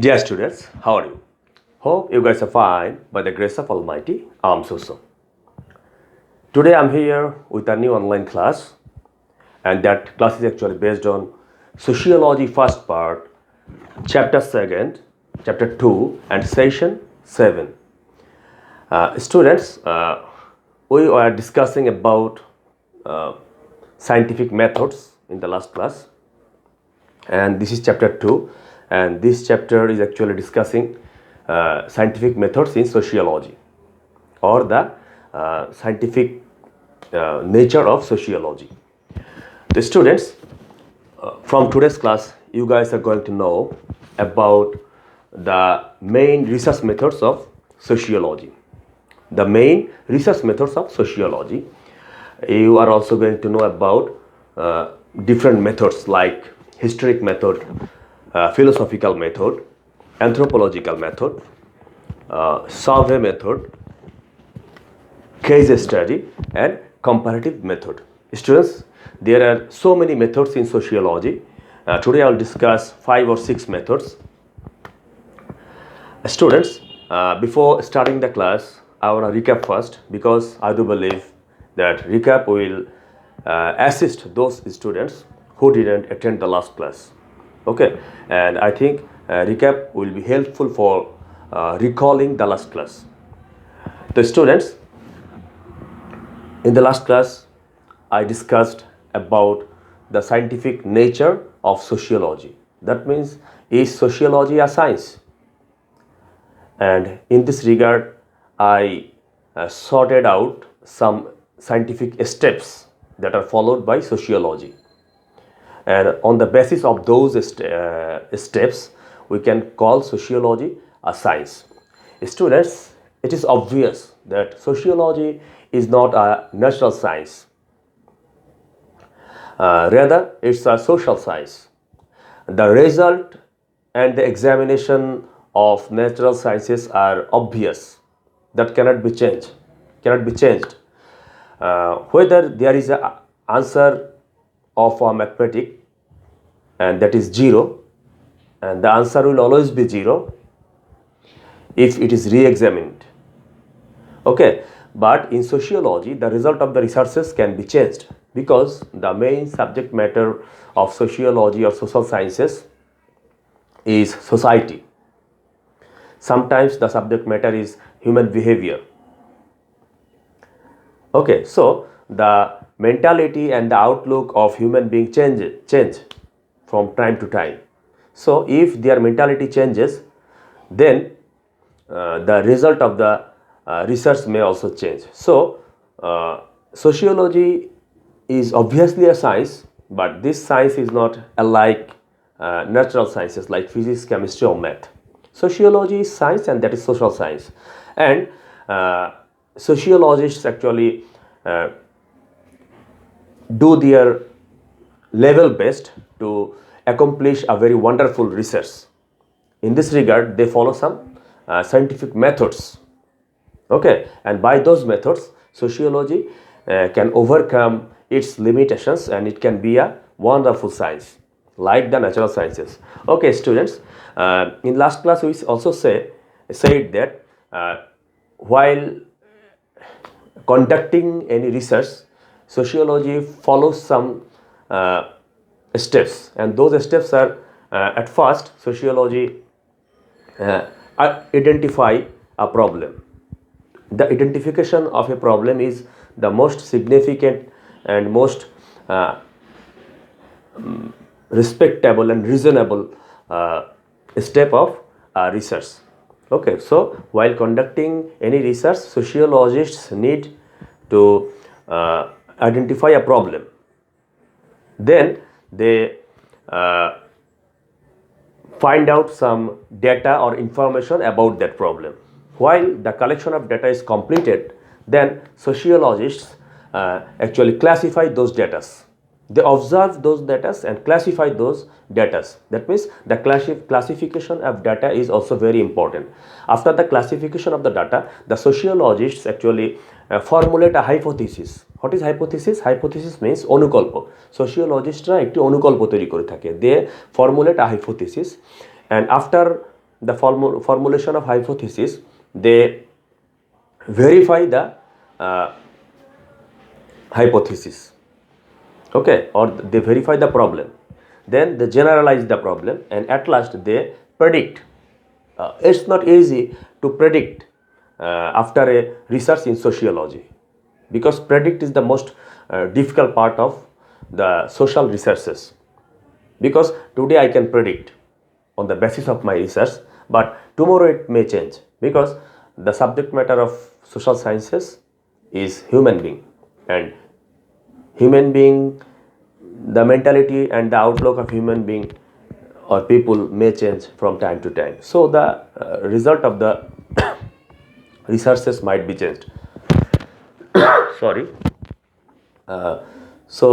Dear students, how are you? Hope you guys are fine by the grace of Almighty. I'm so. Today I'm here with a new online class, and that class is actually based on Sociology first part, chapter 2, chapter 2, and session 7. Students, we were discussing about scientific methods in the last class, and this is chapter 2, and this chapter is actually discussing scientific methods in sociology, or the scientific nature of sociology. The students, from today's class, you guys are going to know about the main research methods of sociology. The main research methods of sociology. You are also going to know about different methods like historic method, philosophical method, anthropological method, survey method, case study, and comparative method. Students, there are so many methods in sociology. Today I will discuss 5 or 6 methods. Students, before starting the class, I want to recap first, because I do believe that recap will assist those students who didn't attend the last class. Okay, and I think recap will be helpful for recalling the last class. The students, in the last class, I discussed about the scientific nature of sociology. That means, is sociology a science? And in this regard, I sorted out some scientific steps that are followed by sociology. And on the basis of those steps, we can call sociology a science. Students, it is obvious that sociology is not a natural science. Rather, it's a social science. The result and the examination of natural sciences are obvious. That cannot be changed. Whether there is an answer of a mathematic, and that is 0, and the answer will always be 0 if it is re-examined. Okay, but in sociology, the result of the researches can be changed, because the main subject matter of sociology or social sciences is society. Sometimes the subject matter is human behavior. Okay, so the mentality and the outlook of human being change from time to time. So if their mentality changes, then the result of the research may also change. So sociology is obviously a science, but this science is not alike natural sciences like physics, chemistry, or math. Sociology is science, and that is social science. And sociologists actually do their level best to accomplish a very wonderful research. In this regard, they follow some scientific methods. Okay, and by those methods, sociology can overcome its limitations, and it can be a wonderful science like the natural sciences. Okay, students, in last class we also said that while conducting any research, sociology follows some steps, and those steps are at first sociology identify a problem. The identification of a problem is the most significant and most respectable and reasonable step of research. Okay, so while conducting any research, sociologists need to identify a problem. Then they find out some data or information about that problem. While the collection of data is completed, then sociologists actually classify those data. They observe those data and classify those data. That means the classification of data is also very important. After the classification of the data, the sociologists actually formulate a hypothesis. What is hypothesis? Hypothesis means অনুকল্প. Sociologists একটি অনুকল্প তৈরি করে থাকে. They formulate a hypothesis, and after the formulation of hypothesis, they verify the hypothesis, okay, or they verify the problem, then they generalize the problem, and at last they predict. It's not easy to predict after a research in sociology, because predict is the most difficult part of the social researches, because today I can predict on the basis of my research, but tomorrow it may change, because the subject matter of social sciences is human being, and human being, the mentality and the outlook of human being or people may change from time to time. So the result of the researches might be changed. Sorry. So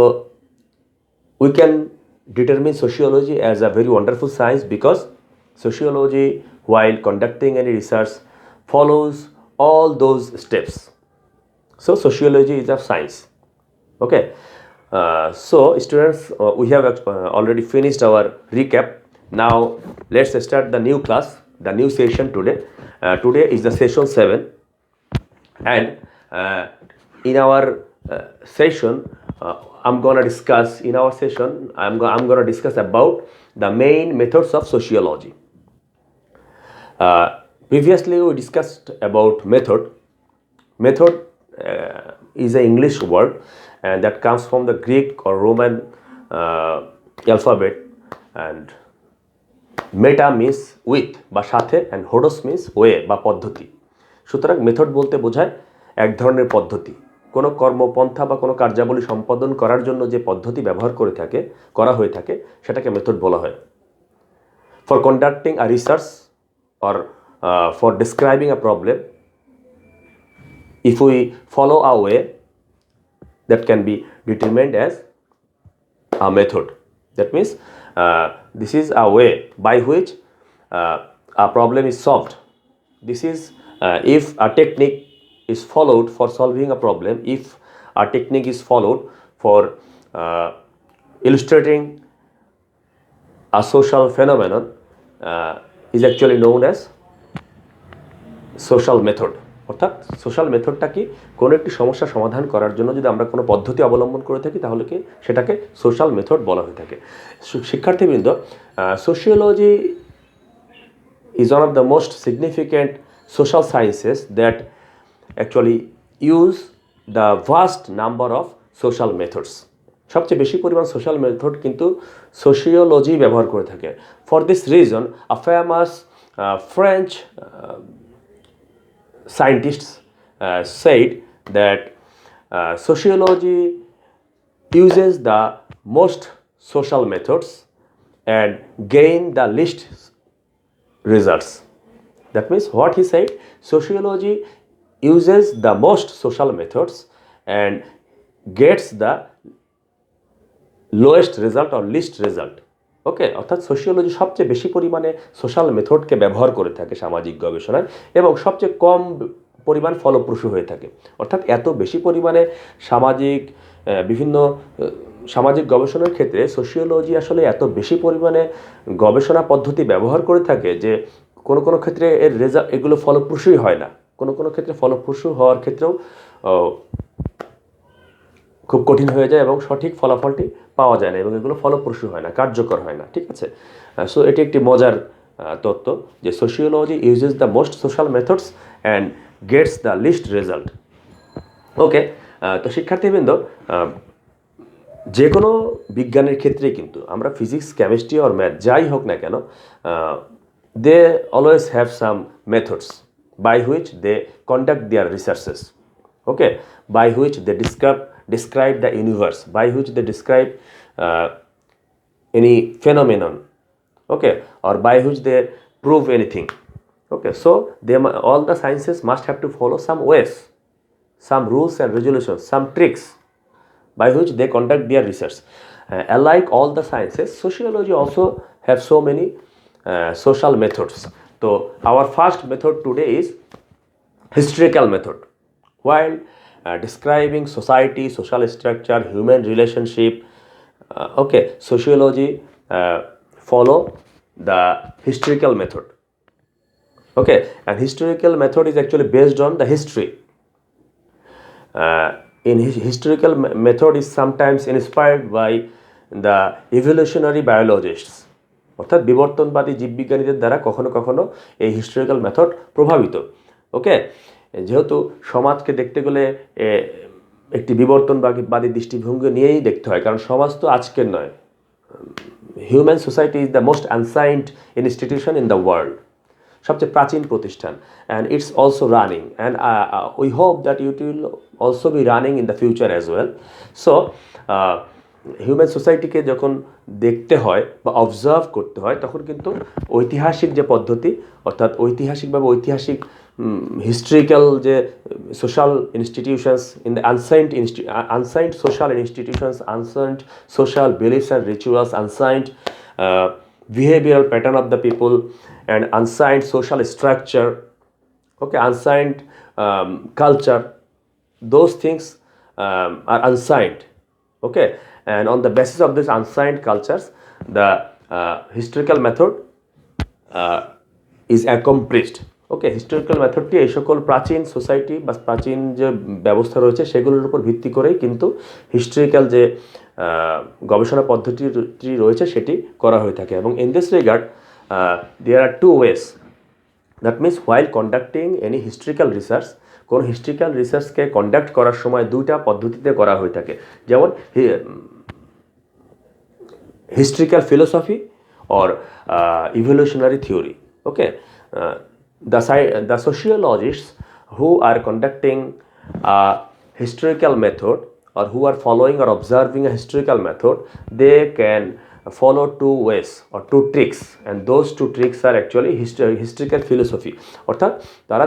we can determine sociology as a very wonderful science, because sociology, while conducting any research, follows all those steps. So sociology is a science. Okay. So students, we have already finished our recap. Now let's start the new class, the new session today. Today is the session 7, and in our session, I'm gonna discuss about the main methods of sociology. Previously we discussed about method. Method is an English word, and that comes from the Greek or Roman alphabet, and meta means with বা সাথে, and hodos means way বা পদ্ধতি। সুতরাং method বলতে বোঝায় এক ধরনের পদ্ধতি, কোনো কর্মপন্থা বা কোনো কার্যাবলী সম্পাদন করার জন্য যে পদ্ধতি ব্যবহার করা হয়ে থাকে সেটাকে মেথড বলা হয়। For conducting a research or for describing a problem, if we follow a way, that can be determined as a method. That means this is a way by which a problem is solved. This is if a technique is followed for solving a problem, if a technique is followed for illustrating a social phenomenon, is actually known as social method. অর্থাৎ social মেথডটা কি, কোনো একটি সমস্যা সমাধান করার জন্য যদি আমরা কোনো পদ্ধতি অবলম্বন করে থাকি তাহলে কি সেটাকে সোশ্যাল মেথড বলা হয়ে থাকে। শিক্ষার্থীবৃন্দ, sociology is one of the most significant social sciences that actually use the vast number of social methods. সবচেয়ে বেশি পরিমাণ সোশ্যাল মেথড কিন্তু সোশিওলজি ব্যবহার করে থাকে। For this reason a famous French scientists said that sociology uses the most social methods and gain the least results. That means what he said, sociology uses the most social methods and gets the lowest result or least result. ওকে, অর্থাৎ sociology সবচেয়ে বেশি পরিমাণে social মেথডকে ব্যবহার করে থাকে সামাজিক গবেষণায়, এবং সবচেয়ে কম পরিমাণ ফলপ্রসূ হয়ে থাকে। অর্থাৎ এত বেশি পরিমাণে বিভিন্ন সামাজিক গবেষণার ক্ষেত্রে সোশিওলজি আসলে এত বেশি পরিমাণে গবেষণা পদ্ধতি ব্যবহার করে থাকে যে কোনো ক্ষেত্রে এগুলো ফলপ্রসূই হয় না। কোনো ক্ষেত্রে ফলপ্রসূ হওয়ার ক্ষেত্রেও খুব কঠিন হয়ে যায় এবং সঠিক ফলাফলটি পাওয়া যায় না, এবং এগুলো ফলপ্রসূ হয় না, কার্যকর হয় না। ঠিক আছে, সো এটি একটি মজার তত্ত্ব যে sociology uses the most social methods and gets the least result. Okay, তো শিক্ষার্থীবৃন্দ, যে কোনো বিজ্ঞানের ক্ষেত্রেই কিন্তু আমরা ফিজিক্স, কেমিস্ট্রি অর ম্যাথ যাই হোক না কেন, they always have some methods by which they conduct their researches, okay, by which they describe the universe, by which they describe any phenomenon, okay, or by which they prove anything. Okay, so all the sciences must have to follow some ways, some rules and regulations, some tricks by which they conduct their research. Unlike all the sciences, sociology also have so many social methods. So our first method today is historical method. While describing society, social structure, human relationship, okay, sociology follow the historical method. Okay, and historical method is actually based on the history. In historical method is sometimes inspired by the evolutionary biologists, অর্থাৎ বিবর্তনবাদী জীববিজ্ঞানীদের দ্বারা কখনো কখনো এই historical method প্রভাবিত। ওকে, যেহেতু সমাজকে দেখতে গেলে একটি বিবর্তনবাদী দৃষ্টিভঙ্গি নিয়েই দেখতে হয়, কারণ সমাজ তো আজকের নয়। Human society is the most ancient institution in the world, সবচেয়ে প্রাচীন প্রতিষ্ঠান, and it's also running, and we hope that it will also be running in the future as well. So human সোসাইটিকে যখন দেখতে হয় বা অবজার্ভ করতে হয়, তখন কিন্তু ঐতিহাসিক যে পদ্ধতি, অর্থাৎ ঐতিহাসিকভাবে ঐতিহাসিক হিস্ট্রিক্যাল যে social institutions in the unsigned social institutions, unsigned social beliefs and rituals, unsigned behavioral pattern of the people, and unsigned social structure, okay, unsigned culture, those things are unsigned, okay, and on the basis of these unsigned cultures, the historical method is accomplished. Okay, historical মেথডটি এই সকল প্রাচীন society বা প্রাচীন যে ব্যবস্থা রয়েছে সেগুলোর উপর ভিত্তি করেই কিন্তু হিস্টোরিক্যাল যে গবেষণা পদ্ধতি রয়েছে সেটি করা হয়ে থাকে। এবং in this regard there are two ways, that means while conducting any historical research, কোনো হিস্ট্রিক্যাল রিসার্চকে কন্ডাক্ট করার সময় দুইটা পদ্ধতিতে করা হয়ে থাকে, যেমন historical philosophy or evolutionary theory. Okay, the sociologists who are conducting a historical method, or who are following or observing a historical method, they can follow two ways or two tricks, and those two tricks are actually historical philosophy, অর্থাৎ তারা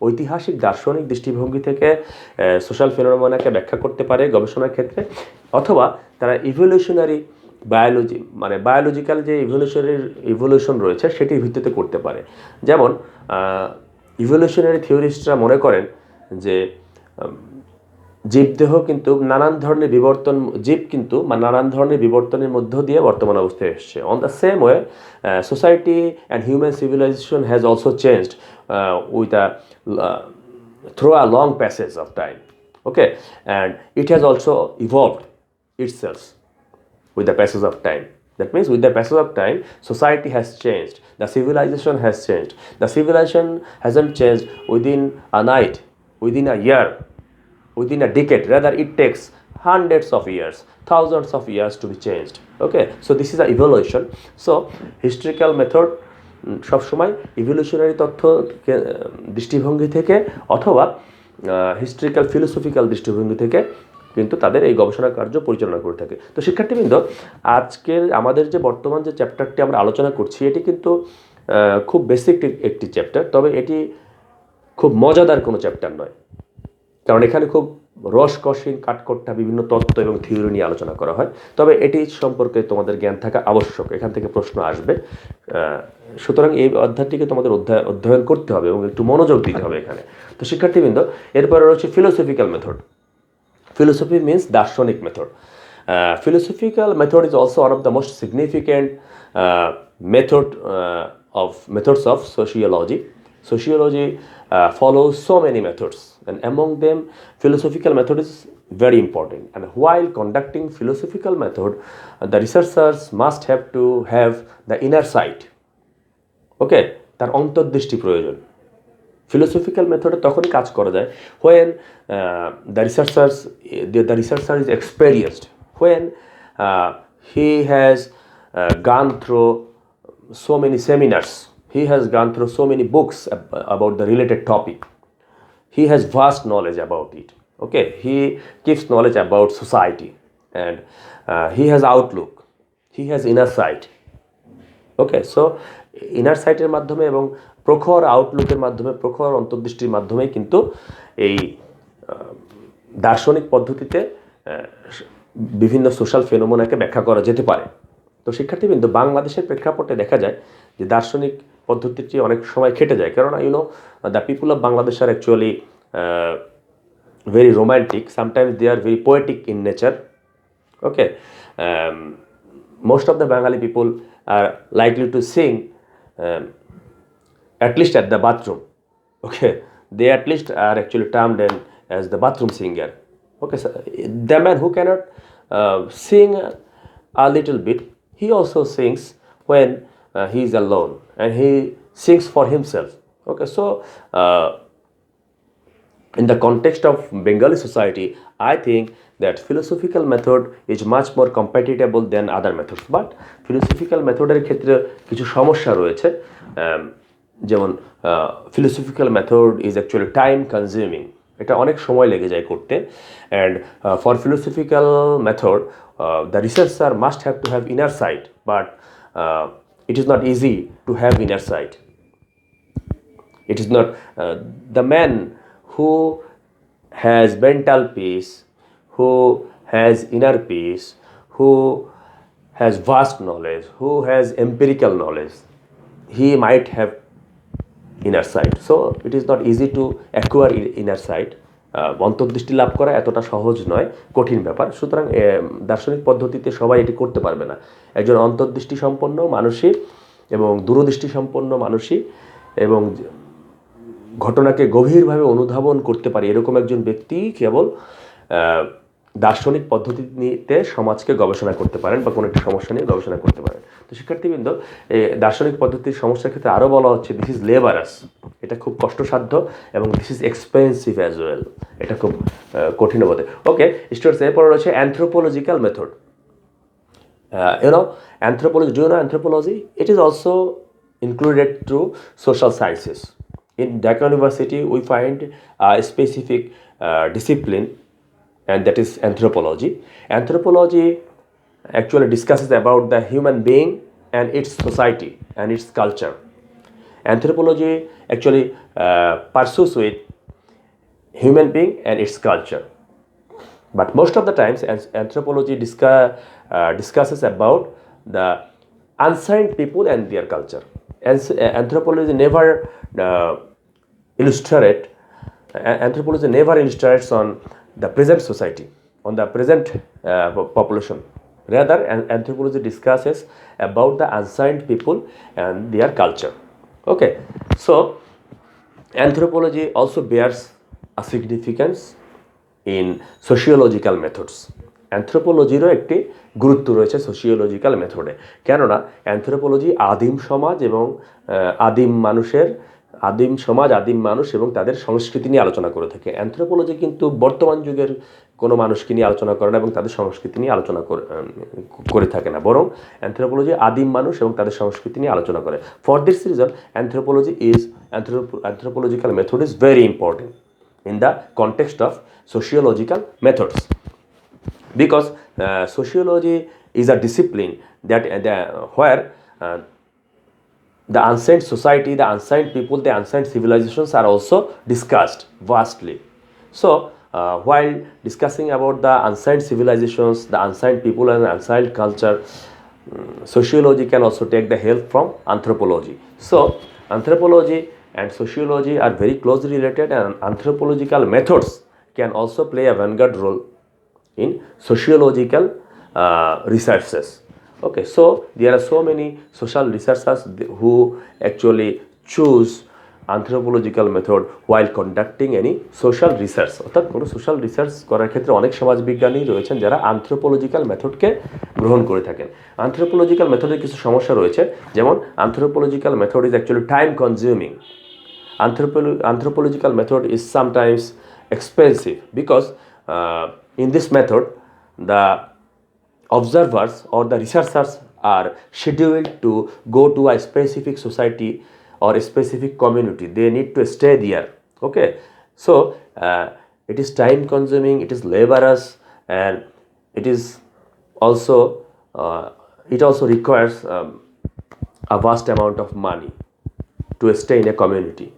ঐতিহাসিক দার্শনিক দৃষ্টিভঙ্গি থেকে social ফিনোমেনাকে ব্যাখ্যা করতে পারে গবেষণার ক্ষেত্রে, অথবা তারা ইভলিউশনারি বায়োলজি, মানে বায়োলজিক্যাল যে ইভলিউশন রয়েছে সেটির ভিত্তিতে করতে পারে। যেমন ইভলিউশনারি থিওরিস্টরা মনে করেন যে জীবদেহ কিন্তু নানান ধরনের বিবর্তনের মধ্য দিয়ে বর্তমান অবস্থায় এসছে। On the same way society and human civilisation has also changed with through a long passage of time, okay, and it has also evolved itself with the passage of time. That means with the passage of time, society has changed, the civilization has changed. The civilization hasn't changed within a night, within a year, within a decade. Rather, it takes hundreds of years, thousands of years to be changed. Okay, so this is an evolution. So historical method সবসময় evolutionary তথ্য দৃষ্টিভঙ্গি থেকে অথবা historical philosophical দৃষ্টিভঙ্গি থেকে কিন্তু তাদের এই গবেষণা কার্য পরিচালনা করে থাকে। তো শিক্ষার্থীবৃন্দ, আজকের আমাদের যে বর্তমান যে চ্যাপ্টারটি আমরা আলোচনা করছি এটি কিন্তু খুব বেসিক একটি চ্যাপ্টার, তবে এটি খুব মজাদার কোনো চ্যাপ্টার নয়, কারণ এখানে খুব রসকসীন কাঠখোট্টা বিভিন্ন তত্ত্ব এবং থিওরি নিয়ে আলোচনা করা হয়। তবে এটি সম্পর্কে তোমাদের জ্ঞান থাকা আবশ্যক, এখান থেকে প্রশ্ন আসবে, সুতরাং এই অধ্যায়টিকে তোমাদের অধ্যয়ন করতে হবে এবং একটু মনোযোগ দিতে হবে এখানে। তো শিক্ষার্থীবৃন্দ, এরপরে রয়েছে ফিলোসফিক্যাল মেথড। Philosophy means দার্শনিক method. Philosophical method is also one of the most significant methods of sociology. Sociology follows so many methods, and among them philosophical method is very important. And while conducting philosophical method, the researchers must have to have the inner sight. Okay, তার অন্তর্দৃষ্টি প্রয়োজন। Philosophical মেথডে তখনই কাজ করা যায় when the researcher is experienced, when he has gone through so many seminars, he has gone through so many books about the related topic, he has vast knowledge about it, okay, he gives knowledge about society, and he has outlook, he has inner sight, okay. So inner সাইটের মাধ্যমে এবং প্রখর আউটলুকের মাধ্যমে, প্রখর অন্তর্দৃষ্টির মাধ্যমে কিন্তু এই দার্শনিক পদ্ধতিতে বিভিন্ন সোশ্যাল ফেনোমেনাকে ব্যাখ্যা করা যেতে পারে। তো শিক্ষার্থীবৃন্দ, বাংলাদেশের প্রেক্ষাপটে দেখা যায় যে দার্শনিক পদ্ধতিটি অনেক সময় খেটে যায়, কেননা the people of Bangladesh are actually very romantic, sometimes they are very poetic in nature, okay. Most of the Bengali people are likely to sing at least at the bathroom. Okay, they at least are actually termed as the bathroom singer. Okay, so the man who cannot sing a little bit, he also sings when he is alone, and he sings for himself. Okay, so in the context of Bengali society, I think that philosophical method is much more compatible than other methods. But philosophical methoder ক্ষেত্রে কিছু সমস্যা রয়েছে, যেমন philosophical method is actually time consuming. এটা অনেক সময় লেগে যায় করতে, and for philosophical method the researcher must have to have inner sight, but it is not easy to have inner sight. It is not the man who has mental peace, who has inner peace, who has vast knowledge, who has empirical knowledge, he might have inner sight. So it is not easy to acquire inner sight. অন্তর্দৃষ্টি লাভ করা এতটা সহজ নয়, কঠিন ব্যাপার। সুতরাং দার্শনিক পদ্ধতিতে সবাই এটি করতে পারবে না। একজন অন্তর্দৃষ্টি সম্পন্ন মানুষই এবং দূরদৃষ্টি সম্পন্ন মানুষই এবং ঘটনাকে গভীরভাবে অনুধাবন করতে পারে এরকম একজন ব্যক্তি কেবল দার্শনিক পদ্ধতিতে সমাজকে গবেষণা করতে পারেন বা কোনো একটি সমস্যা নিয়ে গবেষণা করতে পারেন। তো শিক্ষার্থীবৃন্দ, এই দার্শনিক পদ্ধতির সমস্যার ক্ষেত্রে আরও বলা হচ্ছে দিস ইজ লেবারাস, এটা খুব কষ্টসাধ্য এবং this is expensive as well, এটা খুব কঠিন বটে। ওকে স্টুডেন্টস, এরপরে রয়েছে anthropological method. anthropology, do you know anthropology? It is also included through social sciences. In Dhaka University, we find a specific discipline, and that is anthropology. Anthropology actually discusses about the human being and its society and its culture. Anthropology actually pursues with human being and its culture. But most of the times, anthropology discusses about the unsigned people and their culture. And anthropology never illustrates on the present society, on the present population. Rather, anthropology discusses about the unsigned people and their culture. Okay, so anthropology also bears a significance in sociological methods. অ্যানথ্রোপোলজিরও একটি গুরুত্ব রয়েছে sociological মেথডে, কেননা anthropology আদিম সমাজ এবং আদিম সমাজ, আদিম মানুষ এবং তাদের সংস্কৃতি নিয়ে আলোচনা করে থাকে। অ্যানথ্রোপোলজি কিন্তু বর্তমান যুগের কোনো মানুষকে নিয়ে আলোচনা করে না এবং তাদের সংস্কৃতি নিয়ে আলোচনা করে থাকে না, বরং অ্যানথ্রোপোলজি আদিম মানুষ এবং তাদের সংস্কৃতি নিয়ে আলোচনা করে। For this reason anthropological method is very important in the context of sociological methods, because sociology is a discipline that where the unsigned society, the unsigned people, the unsigned civilizations are also discussed vastly. So while discussing about the unsigned civilizations, the unsigned people and unsigned culture, sociology can also take the help from anthropology. So anthropology and sociology are very closely related, and anthropological methods can also play a vanguard role in sociological researches. Okay, so there are so many social researchers who actually choose anthropological method while conducting any social research. অর্থাৎ কোনো social research করার ক্ষেত্রে অনেক সমাজবিজ্ঞানী রয়েছেন যারা anthropological মেথডকে গ্রহণ করে থাকেন। anthropological মেথডের কিছু সমস্যা রয়েছে, যেমন anthropological method is actually time consuming. Anthropological method is sometimes expensive because in this method the observers or the researchers are scheduled to go to a specific society or a specific community. They need to stay there. Okay, so it is time consuming, it is laborious, and it also requires a vast amount of money to stay in a community.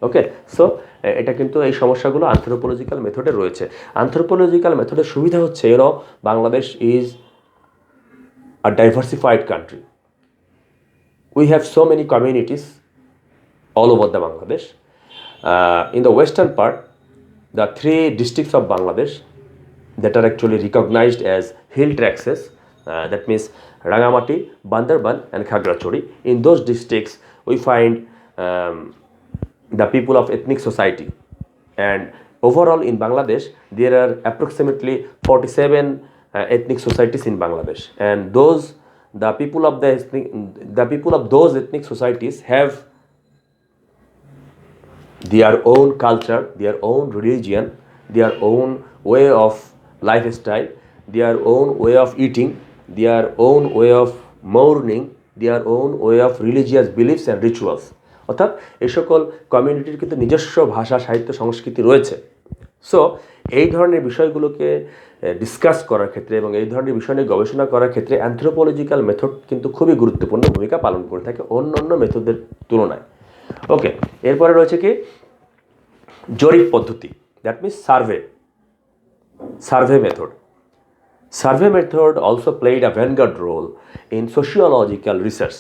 Okay, so এটা কিন্তু এই সমস্যাগুলো anthropological মেথডে রয়েছে। anthropological মেথডের সুবিধা হচ্ছে Bangladesh is a diversified country. We have so many communities all over the Bangladesh. In the western part, the 3 districts of Bangladesh that are actually recognized as hill taxes, that means Rangamati, Bandarban and Khagrachori. In those districts, we find the people of ethnic society. And overall in Bangladesh, there are approximately 47 ethnic societies in Bangladesh. And the people of those ethnic societies have their own culture, their own religion, their own way of lifestyle, their own way of eating, their own way of mourning, their own way of religious beliefs and rituals. অর্থাৎ এই সকল কমিউনিটির কিন্তু নিজস্ব ভাষা, সাহিত্য, সংস্কৃতি রয়েছে। সো এই ধরনের বিষয়গুলোকে ডিসকাস করার ক্ষেত্রে এবং এই ধরনের বিষয় নিয়ে গবেষণা করার ক্ষেত্রে অ্যানথ্রোপোলজিক্যাল মেথড কিন্তু খুবই গুরুত্বপূর্ণ ভূমিকা পালন করে থাকে অন্য মেথডের তুলনায়। ওকে, এরপরে রয়েছে কি জরিপ পদ্ধতি, that means survey method. Survey method also played a vanguard role in sociological research.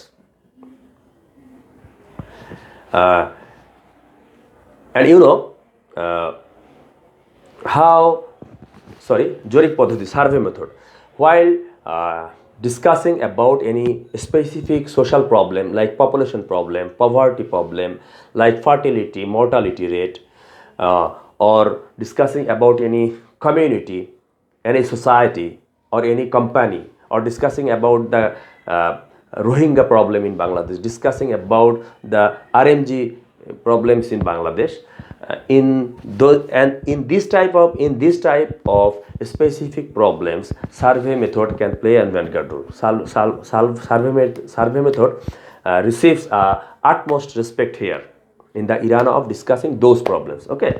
And you know জরিপ পদ্ধতি, survey method, while discussing about any specific social problem like population problem, poverty problem, like fertility, mortality rate, or discussing about any community, any society, or any company, or discussing about the Rohingya problem in Bangladesh, discussing about the RMG problems in Bangladesh. In this type of specific problems, survey method can play a vanguard role. Survey method receives utmost respect here in the arena of discussing those problems. Okay,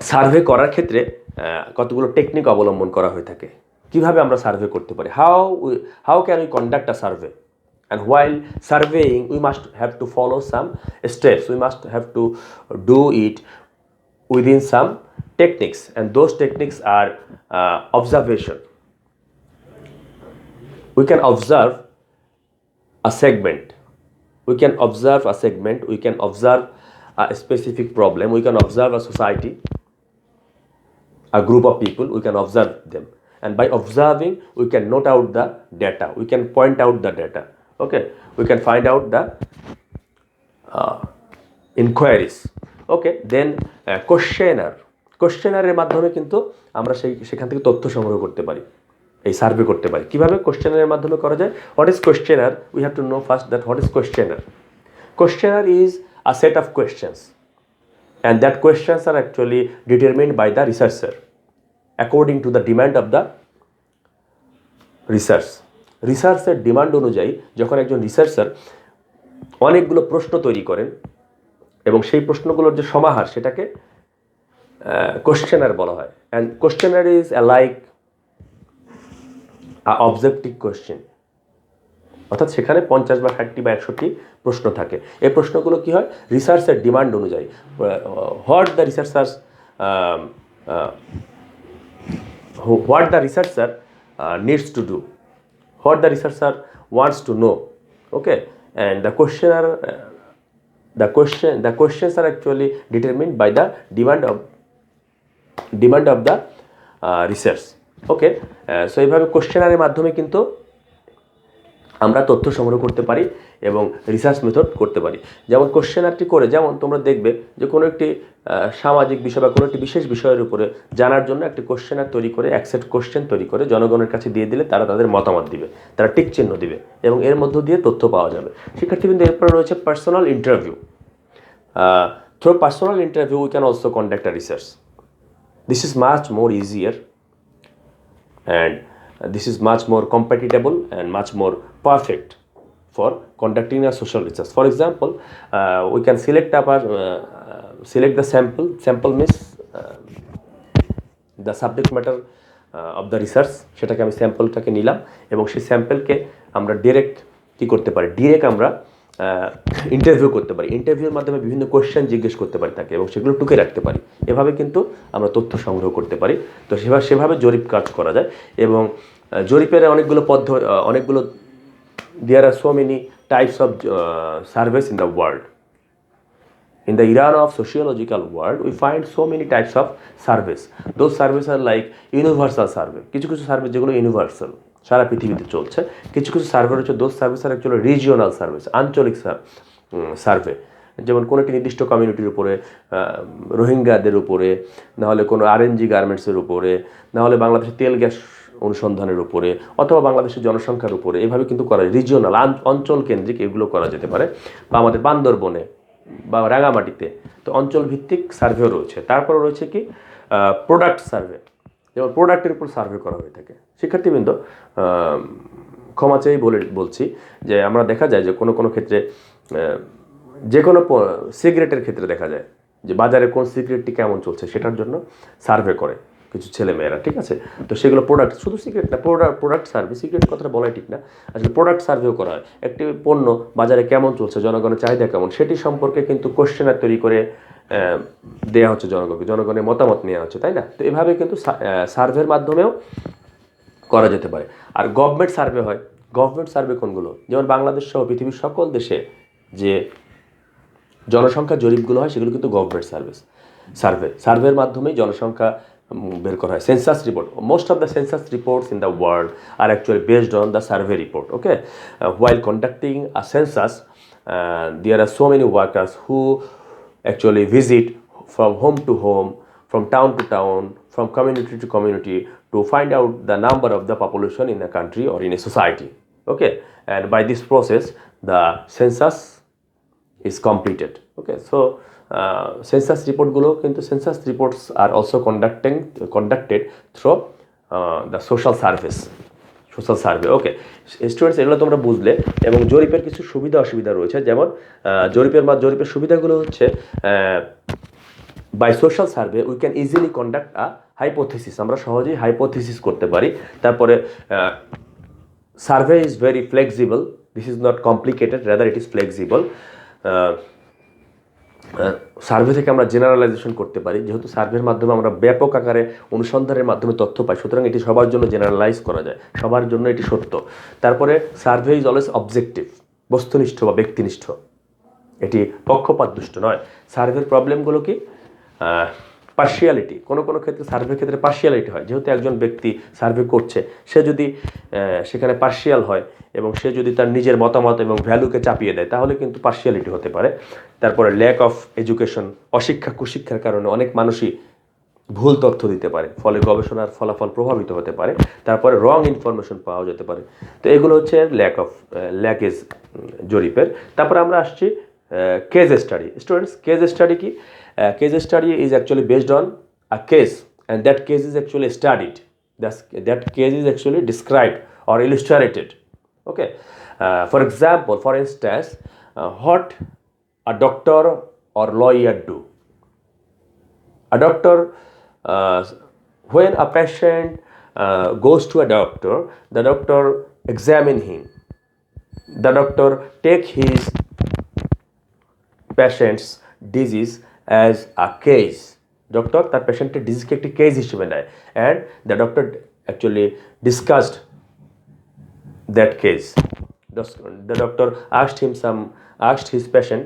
survey করার ক্ষেত্রে কতগুলো technique অবলম্বন করা হয়ে থাকে। কিভাবে আমরা survey করতে পারি, how can we conduct a survey, and while surveying we must have to follow some steps, we must have to do it within some techniques, and those techniques are observation. We can observe a segment, we can observe a specific problem, we can observe a society, a group of people, we can observe them, and by observing we can note out the data, we can point out the data. Okay, we can find out the inquiries. Okay, then কোশ্চেনারের মাধ্যমে কিন্তু আমরা সেখান থেকে তথ্য সংগ্রহ করতে পারি, এই সার্ভে করতে পারি। কিভাবে কোশ্চেনারের মাধ্যমে করা যায়? What is questionnaire? We have to know first that what is questionnaire. Questionnaire is a set of questions, and that questions are actually determined by the researcher according to the demand of the রিসার্চের demand অনুযায়ী যখন একজন researcher অনেকগুলো প্রশ্ন তৈরি করেন এবং সেই প্রশ্নগুলোর যে সমাহার সেটাকে কোশ্চেনার বলা হয়। And questionnaire is like objective question, অর্থাৎ সেখানে 50 বা 60 বা 100টি প্রশ্ন থাকে। এই প্রশ্নগুলো কি হয়? রিসার্চের ডিমান্ড অনুযায়ী, what the researcher needs to do, what the researcher wants to know. Okay, and the questions are actually determined by the demand of the research. Okay, so এইভাবে কোশ্চেনারের মাধ্যমে কিন্তু আমরা তথ্য সংগ্রহ করতে পারি এবং রিসার্চ মেথড করতে পারি। যেমন কোশ্চেনারটি করে, যেমন তোমরা দেখবে যে কোনো একটি সামাজিক বিষয় বা কোনো একটি বিশেষ বিষয়ের উপরে জানার জন্য একটি কোশ্চেনার তৈরি করে, অ্যাকসেপ্ট কোশ্চেন তৈরি করে জনগণের কাছে দিয়ে দিলে তারা তাদের মতামত দিবে, তারা টিক চিহ্ন দিবে এবং এর মধ্য দিয়ে তথ্য পাওয়া যাবে। শিক্ষার্থীবৃন্দ, এরপরে রয়েছে personal interview. Through personal interview we can also conduct a research. This is much more easier and this is much more compatible and much more perfect for conducting a social research. For example, we can select the sample means the subject matter of the research, সেটাকে আমি স্যাম্পলটাকে নিলাম এবং সেই স্যাম্পলকে আমরা direct কি করতে পারি, direct আমরা ইন্টারভিউ করতে পারি। ইন্টারভিউর মাধ্যমে বিভিন্ন কোয়েশ্চেন জিজ্ঞেস করতে পারি তাকে এবং সেগুলো টুকে রাখতে পারি। এভাবে কিন্তু আমরা তথ্য সংগ্রহ করতে পারি। তো সেভাবে জরিপ কাজ করা যায় এবং জরিপের অনেকগুলো there are so many types of surveys in the world. In the era of sociological world, we find so many types of surveys. Those surveys are like universal survey. কিছু সার্ভে যেগুলো ইউনিভার্সাল, সারা পৃথিবীতে চলছে। কিছু কিছু survey রয়েছে, those services are actually regional services, আঞ্চলিক survey, যেমন কোনো একটি নির্দিষ্ট কমিউনিটির উপরে, রোহিঙ্গাদের উপরে, নাহলে কোনো আরএনজি গার্মেন্টসের উপরে, নাহলে বাংলাদেশের তেল গ্যাস অনুসন্ধানের উপরে, অথবা বাংলাদেশের জনসংখ্যার উপরে, এভাবে কিন্তু করা রিজিওনাল অঞ্চল কেন্দ্রিক এগুলো করা যেতে পারে, বা আমাদের বান্দরবনে বা রাঙামাটিতে তো অঞ্চল ভিত্তিক সার্ভেও রয়েছে। তারপরে রয়েছে কি প্রোডাক্ট সার্ভে, যেমন প্রোডাক্টের উপর সার্ভে করা হয়ে থাকে। শিক্ষার্থীবৃন্দ, ক্ষমা চেয়েই বলছি যে আমরা দেখা যায় যে কোনো কোনো ক্ষেত্রে, যে কোনো সিগারেটের ক্ষেত্রে দেখা যায় যে বাজারে কোন সিগারেটটি কেমন চলছে সেটার জন্য সার্ভে করে কিছু ছেলেমেয়েরা, ঠিক আছে? তো সেগুলো প্রোডাক্ট, শুধু সিগারেট না, প্রোডাক্ট সার্ভে, সিগারেট কথাটা বলাই ঠিক না, আসলে প্রোডাক্ট সার্ভেও করা হয়। একটি পণ্য বাজারে কেমন চলছে, জনগণের চাহিদা কেমন, সেটি সম্পর্কে কিন্তু কোশ্চেনার তৈরি করে দেওয়া হচ্ছে জনগণকে, জনগণের মতামত নেওয়া হচ্ছে, তাই না? তো এভাবে কিন্তু সার্ভের মাধ্যমেও করা যেতে পারে। আর গভর্নমেন্ট সার্ভে হয়। গভর্নমেন্ট সার্ভে কোনগুলো? যেমন বাংলাদেশ সহ পৃথিবীর সকল দেশে যে জনসংখ্যা জরিপগুলো হয় সেগুলো কিন্তু গভর্নমেন্ট সার্ভের মাধ্যমেই জনসংখ্যা বের করা হয়। Census report, most of the census reports in the world are actually based on the survey report, okay? While conducting a census, there are so many workers who actually visit from home to home, from town to town, from community to community to find out the number of the population in a country or in a society, okay? And by this process the census is completed, okay? So census রিপোর্টগুলো কিন্তু census reports are also conducted through the social survey, okay? Students, এগুলো তোমরা বুঝলে। এবং জরিপের কিছু সুবিধা অসুবিধা রয়েছে, যেমন জরিপের সুবিধাগুলো হচ্ছে, by social survey we can easily conduct a hypothesis, আমরা সহজেই হাইপোথিসিস করতে পারি। তারপরে survey is very flexible, this is not complicated, rather it is flexible. Survey থেকে আমরা জেনারেলাইজেশন করতে পারি, যেহেতু সার্ভের মাধ্যমে আমরা ব্যাপক আকারে অনুসন্ধানের মাধ্যমে তথ্য পাই, সুতরাং এটি সবার জন্য জেনারেলাইজ করা যায়, সবার জন্য এটি সত্য। তারপরে সার্ভে ইজ অলওয়েজ অবজেক্টিভ, বস্তুনিষ্ঠ বা ব্যক্তিনিষ্ঠ, এটি পক্ষপাতদুষ্ট নয়। সার্ভের প্রবলেমগুলো কি? পার্শিয়ালিটি, কোনো কোনো ক্ষেত্রে সার্ভের ক্ষেত্রে পার্শিয়ালিটি হয়, যেহেতু একজন ব্যক্তি সার্ভে করছে, সে যদি সেখানে পার্শিয়াল হয় এবং সে যদি তার নিজের মতামত এবং ভ্যালুকে চাপিয়ে দেয়, তাহলে কিন্তু পার্শিয়ালিটি হতে পারে। তারপরে ল্যাক অফ এডুকেশন, অশিক্ষা কুশিক্ষার কারণে অনেক মানুষই ভুল তথ্য দিতে পারে, ফলে গবেষণার ফলাফল প্রভাবিত হতে পারে। তারপরে রং ইনফরমেশন পাওয়া যেতে পারে। তো এগুলো হচ্ছে ল্যাকেজ জরিপের। তারপরে আমরা আসছি case study. Students, case study কি? Case study is actually based on a case, and that case is actually studied. That case is actually described or illustrated. Okay. For example, for instance, what a doctor or lawyer do. A doctor, when a patient goes to a doctor, the doctor examine him. The doctor take his patient's disease as a case. Doctor তার পেশেন্টের ডিজিজকে একটি case হিসেবে নেয়, and the doctor actually discussed that case. The doctor asked his patient,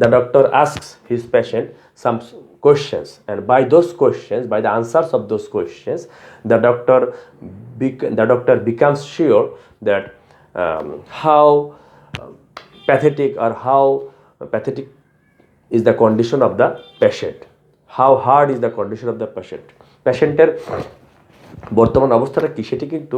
the doctor asks his patient some questions, and by those questions, by the answers of those questions, the doctor becomes sure that how pathetic is the condition of the patient, how hard is the condition of the patient, পেশেন্টের বর্তমান অবস্থাটা কি সেটি কিন্তু